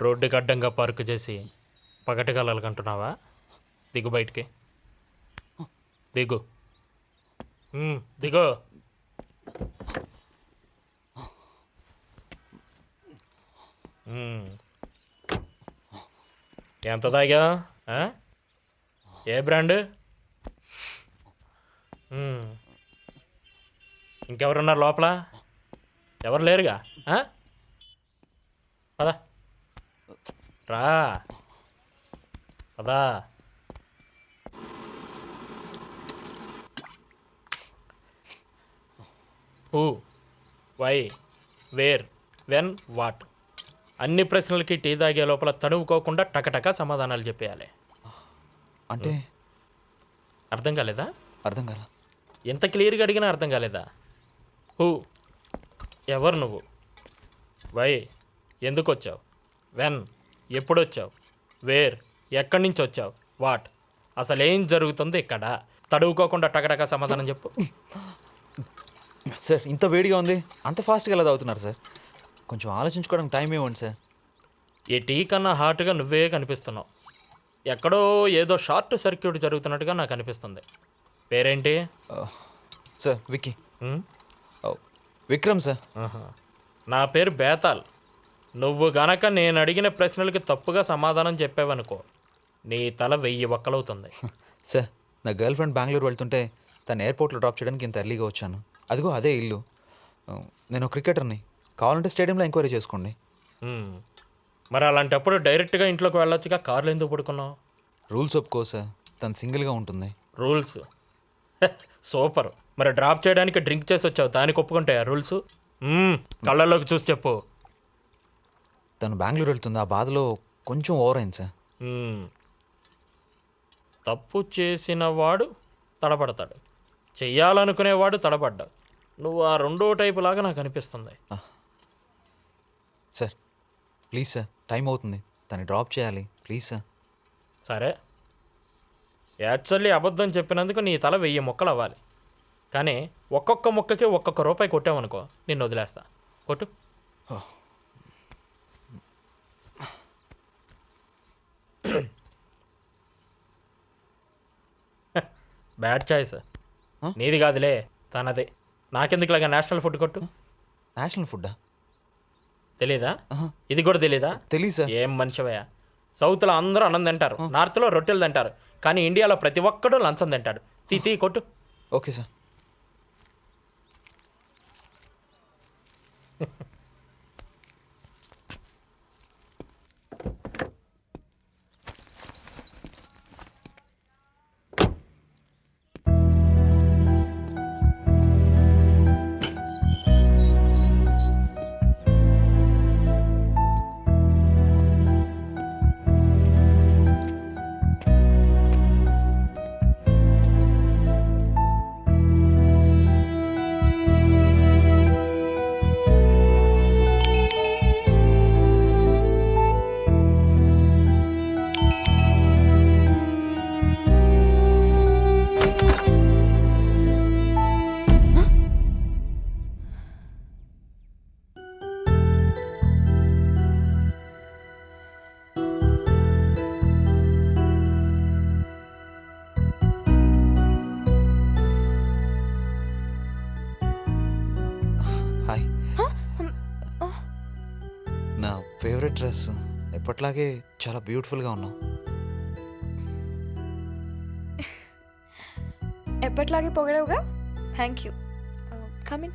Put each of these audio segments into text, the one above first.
రోడ్డుకి అడ్డంగా పార్కు చేసి పగటికలకంటున్నావా? దిగు బయటికి, దిగు. దిగు. ఎంత తాగా? ఏ బ్రాండ్? ఇంకెవరున్నారు లోపల? ఎవరు లేరుగా? పదా రా, పదా. Who, why, where, when, what అన్ని ప్రశ్నలకి టీ తాగే లోపల తడువుకోకుండా టకటక సమాధానాలు చెప్పేయాలి. అంటే అర్థం కాలేదా? అర్థం కాల. ఎంత క్లియర్గా అడిగినా అర్థం కాలేదా? హూ, ఎవరు నువ్వు? వై, ఎందుకు వచ్చావు? వెన్, ఎప్పుడు వచ్చావు? వేర్, ఎక్కడి నుంచి వచ్చావు? వాట్, అసలు ఏం జరుగుతుంది ఇక్కడ? తడువుకోకుండా టకటక సమాధానం చెప్పు. సార్ ఇంత వేడిగా ఉంది, అంత ఫాస్ట్గా ఎలా తాగుతున్నారు సార్? కొంచెం ఆలోచించుకోవడానికి టైం ఇవ్వండి సార్. ఈ టీ కన్నా హాట్గా నువ్వే కనిపిస్తున్నావు. ఎక్కడో ఏదో షార్ట్ సర్క్యూట్ జరుగుతున్నట్టుగా నాకు అనిపిస్తుంది. పేరేంటి? సార్ విక్కీ. విక్రమ్ సార్. నా పేరు బేతాల్. నువ్వు గనక నేను అడిగిన ప్రశ్నలకి తప్పుగా సమాధానం చెప్పావనుకో, నీ తల 1000 వక్కలవుతుంది. సార్ నా గర్ల్ ఫ్రెండ్ బెంగళూరు వెళ్తుంటే తను ఎయిర్పోర్ట్లో డ్రాప్ చేయడానికి ఇంత ఎర్లీగా వచ్చాను. అదిగో అదే ఇల్లు. నేను క్రికెటర్ని, కావాలంటే స్టేడియంలో ఎంక్వైరీ చేసుకోండి. మరి అలాంటప్పుడు డైరెక్ట్గా ఇంట్లోకి వెళ్ళొచ్చుగా, కార్లు ఎందుకు పడుకున్నావు? రూల్స్ ఒప్పుకో సార్, తను సింగిల్గా ఉంటుంది. రూల్స్? సూపర్. మరి డ్రాప్ చేయడానికి డ్రింక్ చేసి వచ్చావు, దానికి ఒప్పుకుంటాయా రూల్స్? కళ్ళల్లోకి చూసి చెప్పు. తను బెంగళూరు వెళ్తుంది, ఆ బాధలో కొంచెం ఓవర్ అయింది సార్. తప్పు చేసిన వాడు తడబడతాడు, చెయ్యాలనుకునేవాడు తడబడ్డాడు. నువ్వు ఆ రెండో టైపు లాగా నాకు అనిపిస్తుంది. సార్ ప్లీజ్ సార్, టైం అవుతుంది, తను డ్రాప్ చేయాలి ప్లీజ్ సార్. సరే, యాక్చువల్లీ అబద్ధం చెప్పినందుకు నీ తల 1000 ముక్కలు అవ్వాలి. కానీ ఒక్కొక్క ముక్కకి ఒక్కొక్క రూపాయి కొట్టావనుకో, నిన్ను వదిలేస్తా. కొట్టు. Bad choice. నీది కాదులే, తనదే. నాకెందుకు ఇలాగా నేషనల్ ఫుడ్ కొట్టు. నేషనల్ ఫుడ్డా? తెలీదా? ఇది కూడా తెలీదా? తెలీదు సార్. ఏం మనిషివయ్యా? సౌత్లో అందరూ అన్నం తింటారు, నార్త్లో రొట్టెలు తింటారు, కానీ ఇండియాలో ప్రతి ఒక్కడు లంచం తింటాడు. తీ కొట్టు. Okay sir. హాయ్. నా ఫేవరెట్ డ్రెస్, ఎప్పట్లాగే చాలా బ్యూటిఫుల్గా ఉన్నావు. ఎప్పట్లాగే పొగడవుగా. Thank you. కమిన్.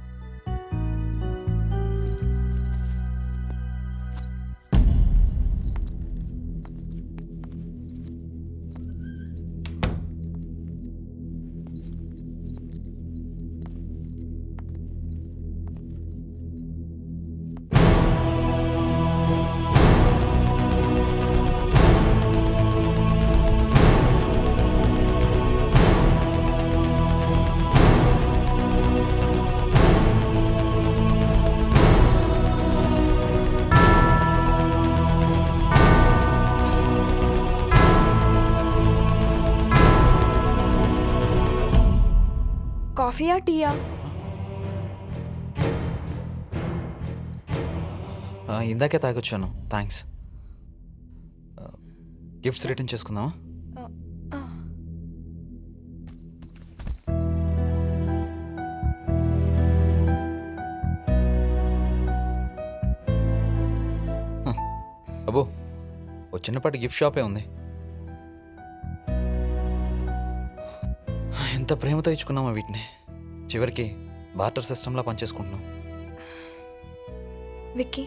కాఫీయా టీయా? ఇందాకే తాగొచ్చాను, థ్యాంక్స్. గిఫ్ట్స్ రిటర్న్ చేసుకుందామా? అబ్బో, ఓ చిన్నపాటి గిఫ్ట్ షాపే ఉంది. ఎంత ప్రేమతో ఇచ్చుకున్నామా వీటిని, చివరికి బార్టర్ సిస్టంలా పనిచేసుకుంటున్నాం. విక్కీ,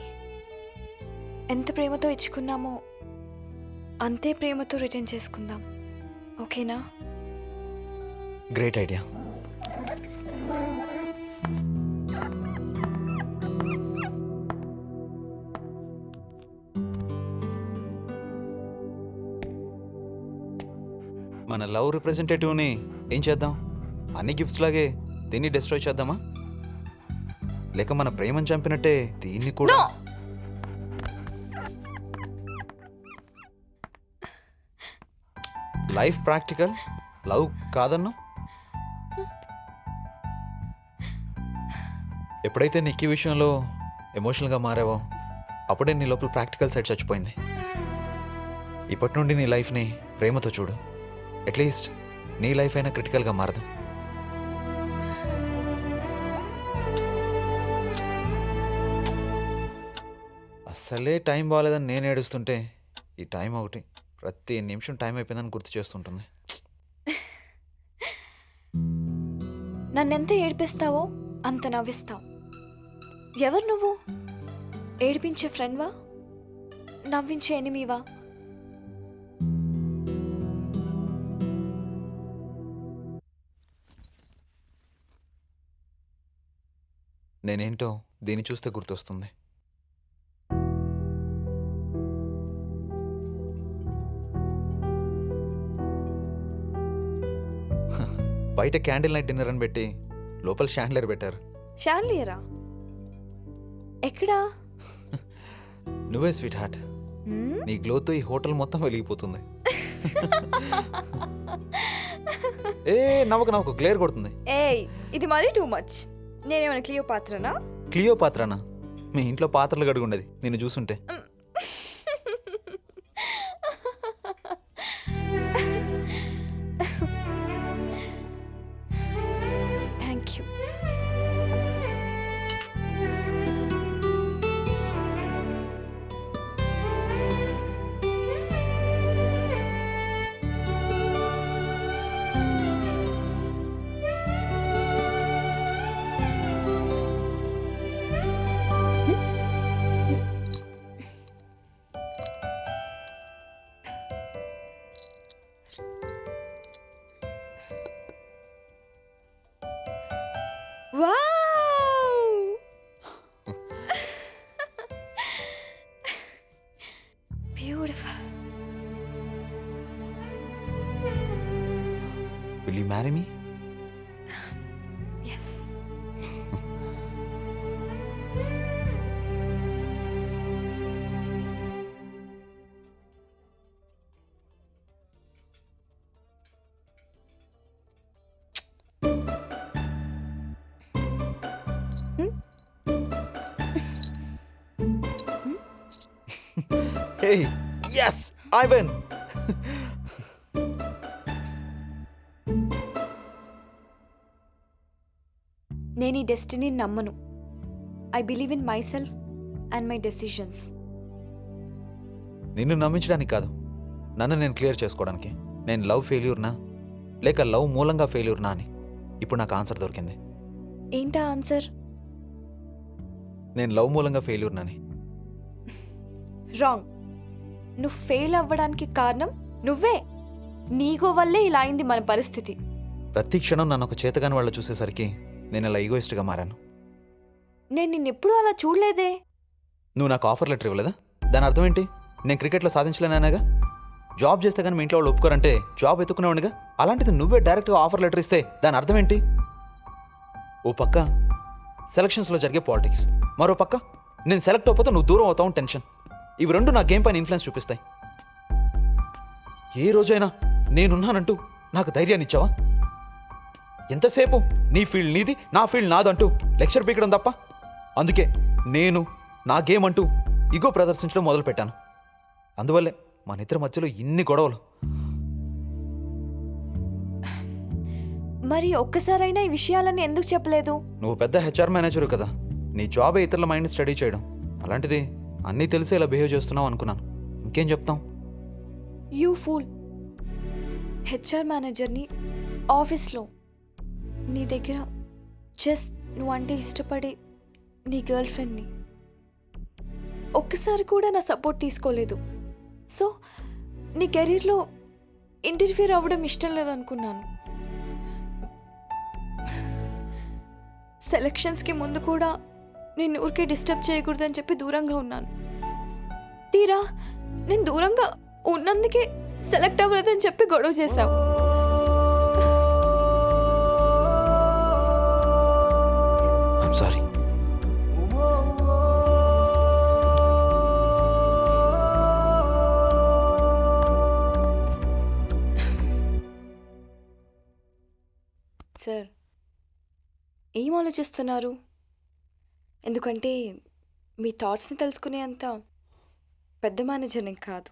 ఎంత ప్రేమతో ఇచ్చుకున్నామో అంతే ప్రేమతో రిటర్న్ చేసుకుందాం, ఓకేనా? Great idea. మన లవ్ రిప్రజెంటేటివ్ని ఏం చేద్దాం? అన్ని గిఫ్ట్స్ లాగే దీన్ని డిస్ట్రాయ్ చేద్దామా? లేక మన ప్రేమను చంపినట్టే దీన్ని కూడా? లైఫ్ ప్రాక్టికల్, లవ్ కాదన్నా. ఎప్పుడైతే నిక్కీ విషయంలో ఎమోషనల్గా మారావో అప్పుడే నీ లోపల ప్రాక్టికల్ సైడ్ చచ్చిపోయింది. ఇప్పటి నుండి నీ లైఫ్ని ప్రేమతో చూడు. అట్లీస్ట్ నీ లైఫ్ అయినా క్రిటికల్గా మారదు. అసలే టైం బాగాలేదని నేను ఏడుస్తుంటే ఈ టైం ఒకటి ప్రతి నిమిషం టైం అయిపోయిందని గుర్తు చేస్తుంటుంది. నన్నెంత ఏడిపిస్తావో అంత నవ్విస్తావు. ఎవరు నువ్వు? ఏడిపించే ఫ్రెండ్వా, నవ్వించే ఎనిమివా? నేనేంటో దీన్ని చూస్తే గుర్తొస్తుంది. బయట క్యాండిల్ నైట్ డిన్నర్ అని పెట్టి లోపల షాండ్లర్ పెట్టారు. షాన్లియరా? ఎక్కడా? నువ్వే స్వీట్ హార్ట్. నీ గ్లోతో ఈ హోటల్ మొత్తం వెలిగిపోతుంది. ఏ నవ్వకు గ్లేర్ కొడుతుంది. ఏయ్, ఇది మరీ టూ మచ్. నేనేమైనా క్లియోపాత్రనా? క్లియోపాత్రనా? మీ ఇంట్లో పాత్రలు గడుగుండేది నిన్ను చూసుంటే. Thank you. Wow! Beautiful. Will you marry me? Yes. Hey, yes, I win. నేను ఈ డెస్టినీని నమ్మను. I believe in my self and my decisions. నిన్ను నమ్మించడానికి కాదు, నన్ను నేను క్లియర్ చేసుకోవడానికి. నేను లవ్ ఫెయిల్యూర్నా లేక లవ్ మూలంగా ఫెయిల్యూర్నా అని ఇప్పుడు నాకు ఆన్సర్ దొరికింది. ఏంటా ఆన్సర్? నేను లవ్ మూలంగా ఫెయిల్యూర్నని. రాంగ్. నువ్వు ఫెయిల్ అవ్వడానికి కారణం నువ్వే. నీగో వల్లే ఇలా అయింది మన పరిస్థితి. ప్రతి క్షణం నన్ను ఒక చేతగాని వాళ్ళు చూసేసరికి నేను అలా ఈగోయిస్ట్గా మారాను. నేను నిన్నెప్పుడూ అలా చూడలేదే. నువ్వు నాకు ఆఫర్ లెటర్ ఇవ్వలేదా? దాని అర్థం ఏంటి? నేను క్రికెట్లో సాధించలేనాగా? జాబ్ చేస్తే కానీ మీ ఇంట్లో వాళ్ళు ఒప్పుకోరంటే జాబ్ ఎత్తుకునేవాడిగా. అలాంటిది నువ్వే డైరెక్ట్గా ఆఫర్ లెటర్ ఇస్తే దాని అర్థం ఏంటి? ఓ పక్క సెలక్షన్స్లో జరిగే పాలిటిక్స్, మరో పక్క నేను సెలెక్ట్ అయిపోతే నువ్వు దూరం అవుతావు టెన్షన్. ఇవి రెండు నా గేమ్ పైన ఇన్ఫ్లుయెన్స్ చూపిస్తాయి. ఏ రోజైనా నేనున్నానంటూ నాకు ధైర్యాన్ని ఇచ్చావా? ఎంతసేపు నీ ఫీల్డ్ నీది, నా ఫీల్డ్ నాదంటూ లెక్చర్ పీకడం తప్ప. అందుకే నేను నా గేమ్ అంటూ ఇగో ప్రదర్శించడం మొదలుపెట్టాను. అందువల్లే మన ఇద్దరి మధ్యలో ఇన్ని గొడవలు. మరి ఒక్కసారైనా ఈ విషయాలన్నీ ఎందుకు చెప్పలేదు? నువ్వు పెద్ద హెచ్ఆర్ మేనేజరు కదా, నీ జాబే ఇతరుల మైండ్ స్టడీ చేయడం. అలాంటిది అన్నీ తెలిసి ఇలా బిహేవ్ చేస్తున్నావు అనుకున్నాను. ఇంకేం చెప్తాం? You fool. హెచ్ఆర్ మేనేజర్ని ఆఫీస్లో నీ దగ్గర జస్ట్ నువ్వంటే ఇష్టపడే నీ గర్ల్ ఫ్రెండ్ని ఒక్కసారి కూడా నా సపోర్ట్ తీసుకోలేదు. సో నీ కెరీర్లో ఇంటర్ఫియర్ అవ్వడం ఇష్టం లేదనుకున్నాను. సెలక్షన్స్కి ముందు కూడా నేను ఊరికే డిస్టర్బ్ చేయకూడదని చెప్పి దూరంగా ఉన్నాను. తీరా నేను దూరంగా ఉన్నందుకే సెలెక్ట్ అవ్వలేదని చెప్పి గొడవ చేశావు. I'm sorry. సార్, ఏం ఆలోచిస్తున్నారు? ఎందుకంటే మీ థాట్స్ని తెలుసుకునే అంత పెద్ద మేనేజర్ నేను కాదు.